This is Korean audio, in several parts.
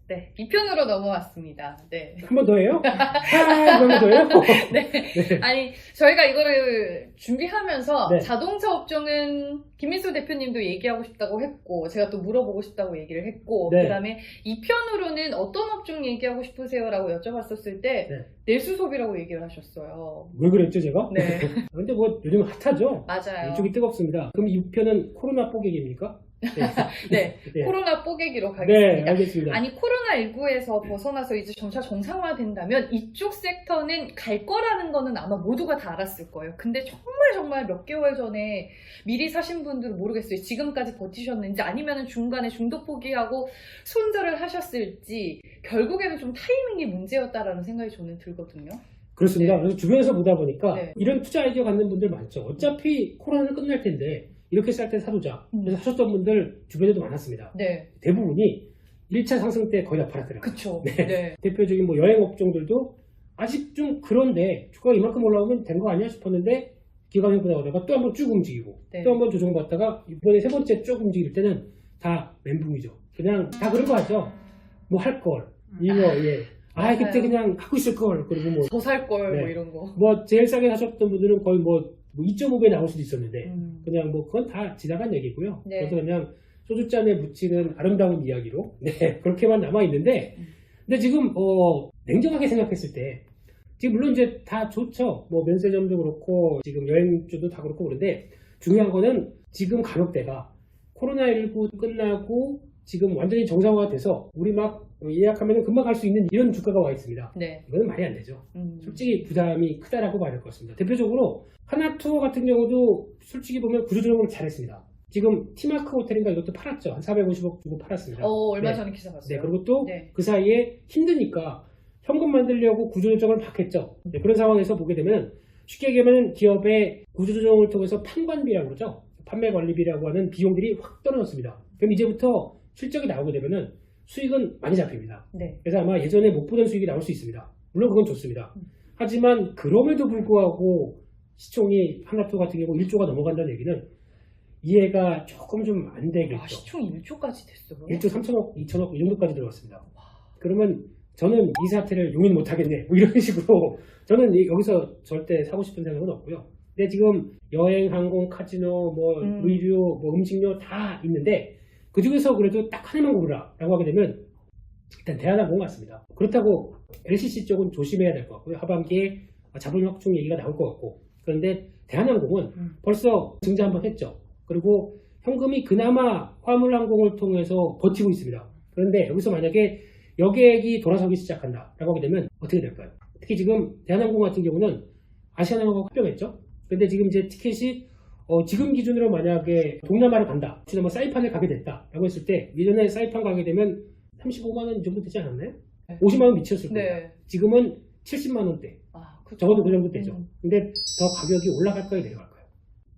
네, 2편으로 넘어왔습니다. 네. 한 번 더 해요? 한 번 더 해요? 네. 네. 아니, 저희가 이거를 준비하면서 네. 자동차 업종은 김민수 대표님도 얘기하고 싶다고 했고, 제가 또 물어보고 싶다고 얘기를 했고, 네. 그 다음에 2편으로는 어떤 업종 얘기하고 싶으세요? 라고 여쭤봤었을 때, 네. 내수 소비라고 얘기를 하셨어요. 왜 그랬죠, 제가? 네. 근데 뭐 요즘 핫하죠? 맞아요. 이쪽이 뜨겁습니다. 그럼 이 편은 코로나 뽀개기입니까? 네. 네. 코로나 뽀개기로 네, 가겠습니다. 알겠습니다. 아니, 코로나19에서 벗어나서 이제 점차 정상화된다면 이쪽 섹터는 갈 거라는 거는 아마 모두가 다 알았을 거예요. 근데 정말 몇 개월 전에 미리 사신 분들은 모르겠어요. 지금까지 버티셨는지 아니면 중간에 중도 포기하고 손절을 하셨을지 결국에는 좀 타이밍이 문제였다라는 생각이 저는 들거든요. 그렇습니다. 네. 그래서 주변에서 보다 보니까 네. 이런 투자 아이디어 갖는 분들 많죠. 어차피 코로나는 끝날 텐데 이렇게 쌀 때 사두자. 그래서 하셨던 분들 주변에도 많았습니다. 네. 대부분이 1차 상승 때 거의 다 팔았더라고요. 그쵸. 네. 네. 대표적인 뭐 여행 업종들도 아직 좀 그런데 주가가 이만큼 올라오면 된 거 아니야 싶었는데 기관해보다 오다가 또 한번 쭉 움직이고 네. 또 한번 조정받다가 이번에 세 번째 쭉 움직일 때는 다 멘붕이죠. 그냥 다 그런 거 하죠. 뭐 할 걸. 이거 예. 아 그때 그냥 하고 있을 걸. 그리고 뭐 더 살 걸 네. 뭐 이런 거. 뭐 제일 싸게 사셨던 분들은 거의 뭐 2.5배 나올 수도 있었는데 그냥 뭐 그건 다 지나간 얘기고요. 네. 그래서 그냥 소주잔에 묻히는 아름다운 이야기로 네 그렇게만 남아 있는데 근데 지금 냉정하게 생각했을 때 지금 물론 이제 다 좋죠. 뭐 면세점도 그렇고 지금 여행주도 다 그렇고 그런데 중요한 거는 지금 가격대가 코로나19 끝나고 지금 완전히 정상화가 돼서 우리 막 예약하면 금방 갈 수 있는 이런 주가가 와 있습니다. 네. 이거는 말이 안 되죠. 솔직히 부담이 크다라고 봐야 될 것 같습니다. 대표적으로 하나투어 같은 경우도 솔직히 보면 구조조정을 잘했습니다. 지금 티마크 호텔인가 이것도 팔았죠. 한 450억 주고 팔았습니다. 얼마 네. 전에 기사 봤어요. 네, 그리고 또 네. 그 사이에 힘드니까 현금 만들려고 구조조정을 막 했죠. 네, 그런 상황에서 보게 되면 쉽게 얘기하면 기업의 구조조정을 통해서 판관비라고 그러죠. 판매관리비라고 하는 비용들이 확 떨어졌습니다. 그럼 이제부터 실적이 나오게 되면은 수익은 많이 잡힙니다. 네. 그래서 아마 예전에 못 보던 수익이 나올 수 있습니다. 물론 그건 좋습니다. 하지만 그럼에도 불구하고 시총이 하나투어 같은 경우 1조가 넘어간다는 얘기는 이해가 조금 좀 안 되겠죠. 시총이 1조까지 됐어요? 1조 3천억, 2천억 이 정도까지 들어갔습니다. 그러면 저는 이 사태를 용인 못하겠네. 뭐 이런 식으로 저는 여기서 절대 사고 싶은 생각은 없고요. 근데 지금 여행, 항공, 카지노, 뭐 의류, 뭐 음식료 다 있는데 그 중에서 그래도 딱 하나만 고르라 라고 하게 되면 일단 대한항공 같습니다. 그렇다고 LCC 쪽은 조심해야 될 것 같고요. 하반기에 자본 확충 얘기가 나올 것 같고 그런데 대한항공은 벌써 증자 한번 했죠. 그리고 현금이 그나마 화물항공을 통해서 버티고 있습니다. 그런데 여기서 만약에 여객이 돌아서기 시작한다 라고 하게 되면 어떻게 될까요? 특히 지금 대한항공 같은 경우는 아시아나하고 합병했죠. 근데 지금 이제 티켓이 지금 기준으로 만약에 동남아를 간다. 혹시나 뭐 사이판에 가게 됐다 라고 했을 때 예전에 사이판 가게 되면 35만 원 이 정도 되지 않았나요? 네. 50만 원 미쳤을 거예요. 네. 지금은 70만 원대. 그쵸. 적어도 그 정도 되죠. 근데 더 가격이 올라갈까요? 내려갈까요?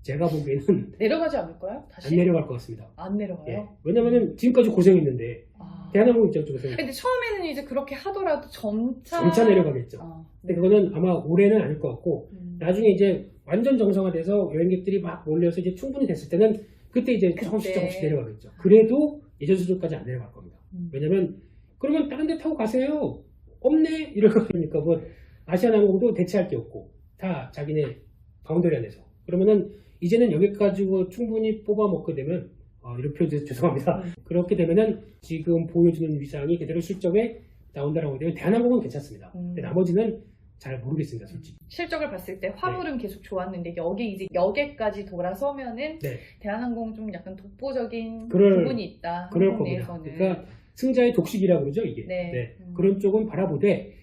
제가 보기에는 내려가지 않을까요? 다시? 안 내려갈 것 같습니다. 안 내려가요? 예. 왜냐면은 지금까지 고생했는데 대한항공 입장쪽에서 근데 처음에는 이제 그렇게 하더라도 점차 내려가겠죠. 근데 네. 그거는 아마 올해는 아닐 것 같고 나중에 이제 완전 정상화돼서 여행객들이 막 몰려서 이제 충분히 됐을 때는 그때 이제 조금씩 내려가겠죠. 그래도 예전 수준까지 안 내려갈 겁니다. 왜냐면 그러면 다른 데 타고 가세요. 없네? 이럴 거니까 뭐 아시아나항공도 대체할 게 없고 다 자기네 바운더리 안에서 그러면은 이제는 여기 가지고 충분히 뽑아 먹게 되면 이렇게 표현해서 죄송합니다. 그렇게 되면은 지금 보여주는 위상이 그대로 실적에 나온다라고 하면 대한항공은 괜찮습니다. 근데 나머지는 잘 모르겠습니다, 솔직히. 실적을 봤을 때 화물은 계속 좋았는데 여기 이제 여객까지 돌아서면은 네. 대한항공 좀 약간 독보적인 그럴 부분이 있다. 그럴 항공 겁니다. 내에서는. 그러니까 승자의 독식이라고 그러죠, 이게. 네. 그런 쪽은 바라보되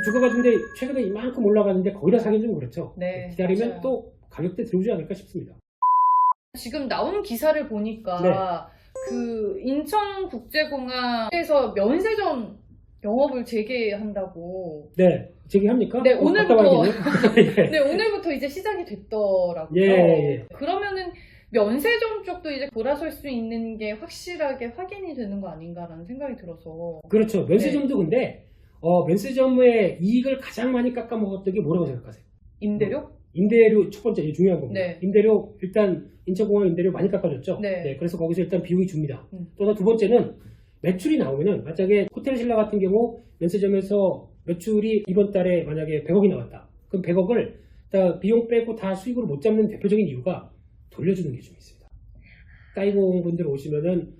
주가가 근데 최근에 이만큼 올라가는데 거기다 사긴 좀 그렇죠. 네, 기다리면 맞아요. 또 가격대 들어오지 않을까 싶습니다. 지금 나온 기사를 보니까 네. 그 인천국제공항에서 면세점 영업을 재개한다고. 네, 제기합니까? 네, 오늘부터. 예. 네, 오늘부터 이제 시작이 됐더라고요. 예. 그러면은 면세점 쪽도 이제 돌아설 수 있는 게 확실하게 확인이 되는 거 아닌가라는 생각이 들어서. 그렇죠. 면세점도 근데 면세점의 이익을 가장 많이 깎아먹었던 게 뭐라고 생각하세요? 임대료? 임대료 첫 번째 중요한 겁니다. 네. 임대료 일단 인천공항 임대료 많이 깎아줬죠. 네. 그래서 거기서 일단 비용이 줍니다. 또 두 번째는 매출이 나오면은 만약에 호텔 신라 같은 경우 면세점에서 매출이 이번 달에 만약에 100억이 나왔다. 그럼 100억을 다 비용 빼고 다 수익으로 못 잡는 대표적인 이유가 돌려주는 게 좀 있습니다. 따이공 분들 오시면은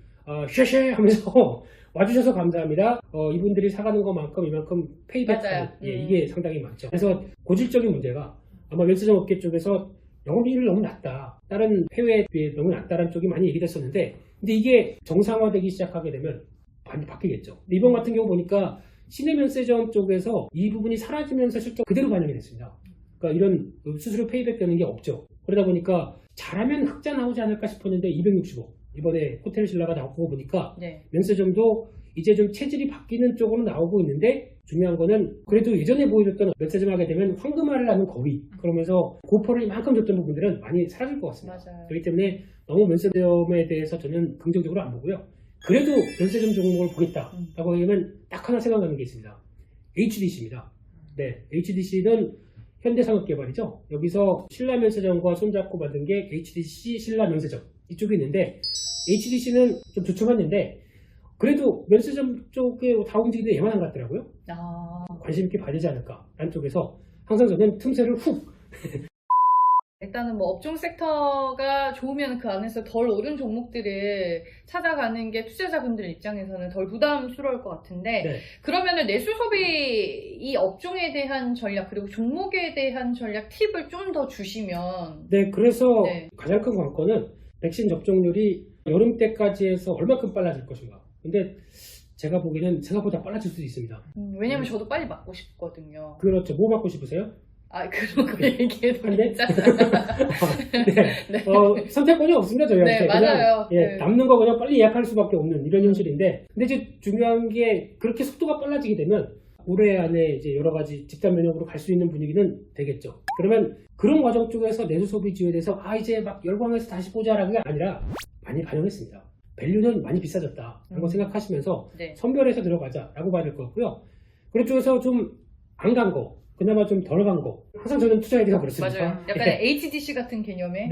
쉐쉐 하면서 와주셔서 감사합니다. 이분들이 사가는 것만큼 이만큼 페이백하는 이게 상당히 많죠. 그래서 고질적인 문제가 아마 면세점 업계 쪽에서 영업이익률이 너무 낮다. 다른 해외에 비해 너무 낮다라는 쪽이 많이 얘기됐었는데 근데 이게 정상화되기 시작하게 되면 많이 바뀌겠죠. 근데 이번 같은 경우 보니까 시내 면세점 쪽에서 이 부분이 사라지면서 실적 그대로 반영이 됐습니다. 그러니까 이런 수수료 페이백 되는 게 없죠. 그러다 보니까 잘하면 흑자 나오지 않을까 싶었는데 260억. 이번에 호텔 신라가 나오고 보니까 면세점도 이제 좀 체질이 바뀌는 쪽으로 나오고 있는데 중요한 거는 그래도 예전에 보여줬던 면세점 하게 되면 황금알을 낳는 거위 그러면서 고퍼를 이만큼 줬던 부분들은 많이 사라질 것 같습니다. 맞아요. 그렇기 때문에 너무 면세점에 대해서 저는 긍정적으로 안 보고요. 그래도 면세점 종목을 보겠다라고 하면 딱 하나 생각나는 게 있습니다. HDC입니다. 네, HDC는 현대산업개발이죠. 여기서 신라 면세점과 손잡고 만든 게 HDC 신라 면세점 이쪽이 있는데 HDC는 좀 주춤했는데 그래도 면세점 쪽에 다 움직이는데 얘만 안 같더라고요. 관심 있게 봐야 되지 않을까 라는 쪽에서 항상 저는 틈새를 훅 일단은 뭐 업종 섹터가 좋으면 그 안에서 덜 오른 종목들을 찾아가는 게 투자자분들 입장에서는 덜 부담스러울 것 같은데 그러면은 내수소비 이 업종에 대한 전략 그리고 종목에 대한 전략 팁을 좀 더 주시면 그래서 가장 큰 관건은 백신 접종률이 여름 때까지 해서 얼마큼 빨라질 것인가. 근데 제가 보기에는 생각보다 빨라질 수도 있습니다. 왜냐면 저도 빨리 맞고 싶거든요. 그렇죠. 뭐 맞고 싶으세요? 그런 거 얘기해도 괜찮아요. 선택권이 없습니다, 저희한테. 맞아요. 남는 거 그냥 빨리 예약할 수밖에 없는 이런 현실인데, 근데 이제 중요한 게 그렇게 속도가 빨라지게 되면 올해 안에 이제 여러 가지 집단 면역으로 갈 수 있는 분위기는 되겠죠. 그러면 그런 과정 쪽에서 내수 소비지에 대해서 이제 막 열광해서 다시 보자라는 게 아니라 많이 반영했습니다. 밸류는 많이 비싸졌다. 라고 생각하시면서 선별해서 들어가자라고 봐야 될 것 같고요. 그런 쪽에서 좀 안 간 거, 그나마 좀 덜 간 거. 항상 저는 투자에 대해서 그렇습니다. 맞아요. 약간 HDC 같은 개념의?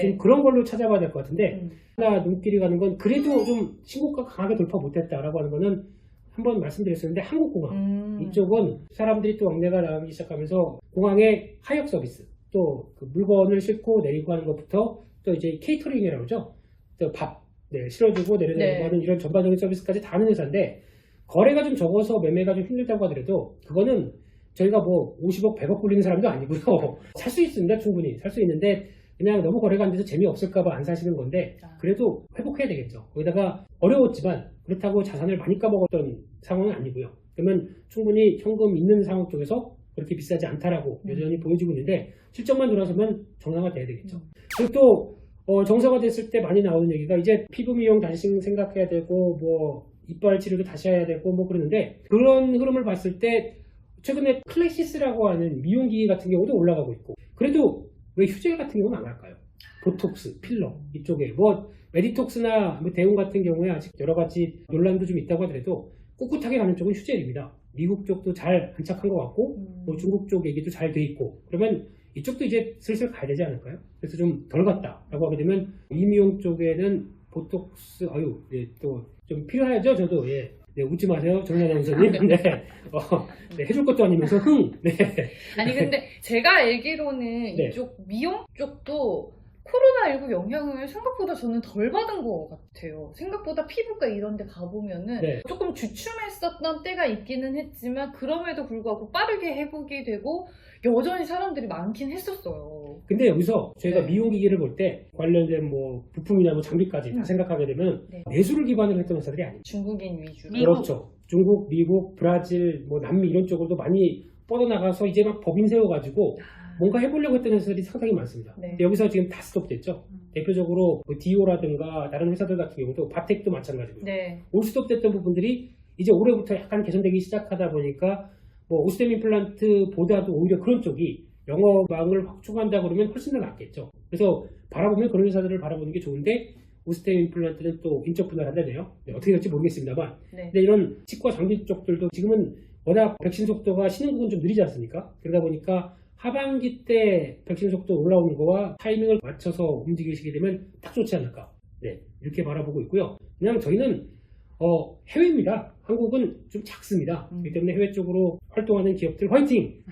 좀 그런 걸로 찾아봐야 될 것 같은데, 하나 눈길이 가는 건 그래도 좀 신고가 강하게 돌파 못했다라고 하는 거는 한번 말씀드렸었는데, 한국공항. 이쪽은 사람들이 또 왕래가 나오기 시작하면서 공항의 하역 서비스, 또 그 물건을 싣고 내리고 하는 것부터 또 이제 케이터링이라고 그러죠. 또 밥, 실어주고 내려내리고 하는 이런 전반적인 서비스까지 다 하는 회사인데, 거래가 좀 적어서 매매가 좀 힘들다고 하더라도 그거는 저희가 뭐 50억, 100억 굴리는 사람도 아니고요. 살 수 있습니다. 충분히. 살 수 있는데 그냥 너무 거래가 안 돼서 재미없을까봐 안 사시는 건데 그래도 회복해야 되겠죠. 거기다가 어려웠지만 그렇다고 자산을 많이 까먹었던 상황은 아니고요. 그러면 충분히 현금 있는 상황 쪽에서 그렇게 비싸지 않다라고 여전히 보여지고 있는데 실적만 돌아서면 정상화돼야 되겠죠. 그리고 또 정상화됐을 때 많이 나오는 얘기가 이제 피부 미용 다시 생각해야 되고 뭐 이빨 치료도 다시 해야 되고 뭐 그러는데 그런 흐름을 봤을 때 최근에 클래시스라고 하는 미용기기 같은 경우도 올라가고 있고 그래도 왜 휴젤 같은 경우는 안 할까요? 보톡스, 필러 이쪽에 뭐 메디톡스나 뭐 대웅 같은 경우에 아직 여러 가지 논란도 좀 있다고 하더라도 꿋꿋하게 가는 쪽은 휴젤입니다. 미국 쪽도 잘 안착한 것 같고 뭐 중국 쪽 얘기도 잘 돼 있고 그러면 이쪽도 이제 슬슬 가야 되지 않을까요? 그래서 좀 덜 갔다라고 하게 되면 이미용 쪽에는 보톡스 또 좀 필요하죠. 저도 웃지 마세요, 정연 아나운서님. 해줄 것도 아니면서 아니 근데 제가 알기로는 이쪽 미용 쪽도 코로나19 영향을 생각보다 저는 덜 받은 것 같아요. 생각보다 피부과 이런 데 가보면은 조금 주춤했었던 때가 있기는 했지만 그럼에도 불구하고 빠르게 회복이 되고 여전히 사람들이 많긴 했었어요. 근데 여기서 저희가 미용기기를 볼 때 관련된 뭐 부품이나 뭐 장비까지 다 생각하게 되면 내수를 기반으로 했던 회사들이 아니죠. 중국인 위주로. 그렇죠. 중국, 미국, 브라질, 뭐 남미 이런 쪽으로도 많이 뻗어나가서 이제 막 법인 세워가지고 뭔가 해보려고 했던 회사들이 상당히 많습니다. 근데 여기서 지금 다 스톱됐죠. 대표적으로 뭐 디오라든가 다른 회사들 같은 경우도 바텍도 마찬가지고요. 올 스톱됐던 부분들이 이제 올해부터 약간 개선되기 시작하다 보니까 뭐 오스템 임플란트보다도 오히려 그런 쪽이 영업망을 확충한다 그러면 훨씬 더 낫겠죠. 그래서 바라보면 그런 회사들을 바라보는 게 좋은데 오스템 임플란트는 또 인적 분할을 한다네요. 어떻게 될지 모르겠습니다만 근데 이런 치과 장비 쪽들도 지금은 워낙 백신 속도가 신흥국은 좀 느리지 않습니까? 그러다 보니까 하반기 때 백신 속도 올라오는 거와 타이밍을 맞춰서 움직이시게 되면 딱 좋지 않을까 이렇게 바라보고 있고요. 그냥 저희는 해외입니다. 한국은 좀 작습니다. 그렇기 때문에 해외 쪽으로 활동하는 기업들 화이팅!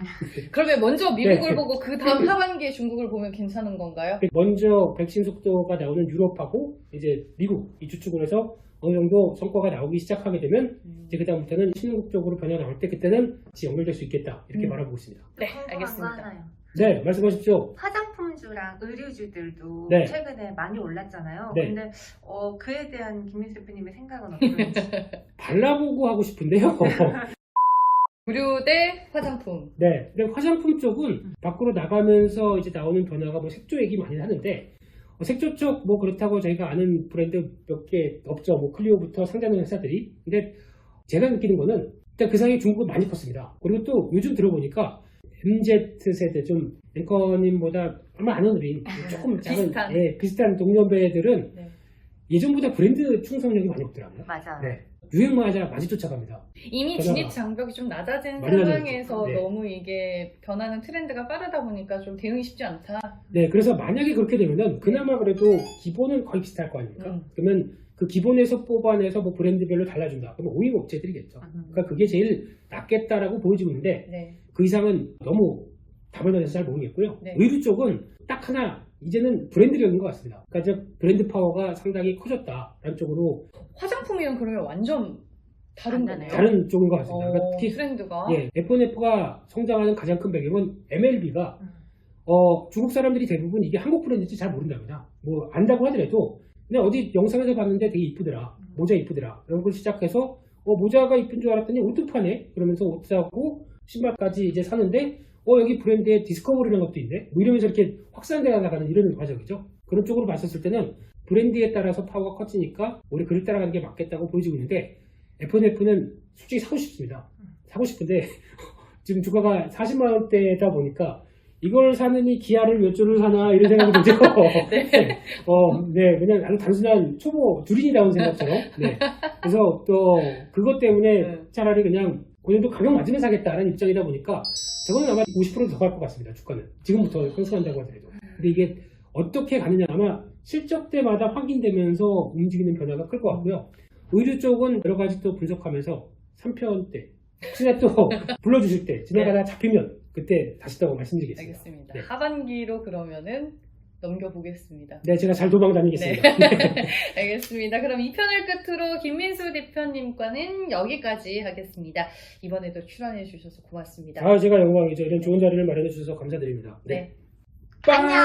그러면 먼저 미국을 네. 보고 그 다음 하반기에 중국을 보면 괜찮은 건가요? 먼저 백신 속도가 나오는 유럽하고 이제 미국 이 주축을 해서 어느 정도 성과가 나오기 시작하게 되면 이제 그다음부터는 신흥국 쪽으로 변화 나올 때 그때는 같이 연결될 수 있겠다 이렇게 바라보고 있습니다. 네, 궁금한 거 알겠습니다. 하나요. 네, 말씀하십시오. 화장품주랑 의류주들도 네. 최근에 많이 올랐잖아요. 네. 근데 그에 대한 김민수 대표님의 생각은 어떤지. 발라보고 하고 싶은데요. 의류 대 화장품. 네, 근데 화장품 쪽은 밖으로 나가면서 이제 나오는 변화가 뭐 색조 얘기 많이 하는데 색조 쪽 뭐 그렇다고 저희가 아는 브랜드 몇 개 없죠. 뭐 클리오부터 상장하는 회사들이. 근데 제가 느끼는 거는 일단 그 사이에 중국은 많이 컸습니다. 그리고 또 요즘 들어보니까 MZ세대 좀 앵커님보다 얼마 안 어린 조금 작은 비슷한. 비슷한 동년배들은 네. 예전보다 브랜드 충성력이 많이 없더라고요. 맞아요. 네. 유행마자 많이 쫓아갑니다. 이미 변화가 진입 장벽이 좀 낮아진 많이 상황에서 낮아졌죠. 네. 너무 이게 변하는 트렌드가 빠르다 보니까 좀 대응이 쉽지 않다. 네, 그래서 만약에 그렇게 되면은 그나마 그래도 기본은 거의 비슷할 거 아닙니까? 그러면 그 기본에서 뽑아내서 뭐 브랜드별로 달라준다. 그러면 오임 업체들이겠죠. 그러니까 그게 제일 낫겠다라고 보여지고 있는데 네. 그 이상은 너무 다변화돼서 잘 모르겠고요. 네. 의류 쪽은 딱 하나 이제는 브랜드력인 것 같습니다. 그러니까 이제 브랜드 파워가 상당히 커졌다라는 쪽으로 화장품이랑 그러면 완전 다른 다르네요. 거네요. 다른 쪽인 것 같습니다. 그러니까 특히 트렌드가. F&F가 성장하는 가장 큰 배경은 MLB가 중국 사람들이 대부분 이게 한국 브랜드인지 잘 모른답니다. 뭐 안다고 하더라도 그냥 어디 영상에서 봤는데 되게 이쁘더라. 모자 이쁘더라. 이런 걸 시작해서 모자가 이쁜 줄 알았더니 옷도 파네. 그러면서 옷 사고 신발까지 이제 사는데 여기 브랜드에 디스커버리라는 것도 있네. 뭐 이러면서 이렇게 확산되어 나가는 이런 과정이죠. 그런 쪽으로 봤었을 때는 브랜드에 따라서 파워가 커지니까 우리 그를 따라가는 게 맞겠다고 보여지고 있는데 F&F는 솔직히 사고 싶습니다. 사고 싶은데 지금 주가가 40만 원대다 보니까 이걸 사느니 기아를 몇 주를 사나 이런 생각이 들죠. 네, 그냥 아주 단순한 초보 주린이다운 생각처럼. 네. 그래서 또 그것 때문에 차라리 그냥 그 정도 가격 맞으면 사겠다는 입장이다 보니까 저거는 아마 50% 더 갈 것 같습니다. 주가는 지금부터 상승한다고 하더라도. 근데 이게 어떻게 가느냐 아마 실적 때마다 확인되면서 움직이는 변화가 클 것 같고요. 의류 쪽은 여러 가지 또 분석하면서 3편 때 혹시나 또 불러주실 때 지나가다 잡히면 그때 다시 또 말씀드리겠습니다. 알겠습니다. 네. 하반기로 그러면은 넘겨보겠습니다. 네, 제가 잘 도망 다니겠습니다. 알겠습니다. 그럼 이 편을 끝으로 김민수 대표님과는 여기까지 하겠습니다. 이번에도 출연해 주셔서 고맙습니다. 제가 영광이죠. 이런 좋은 자리를 마련해 주셔서 감사드립니다. 네. 빵! 안녕.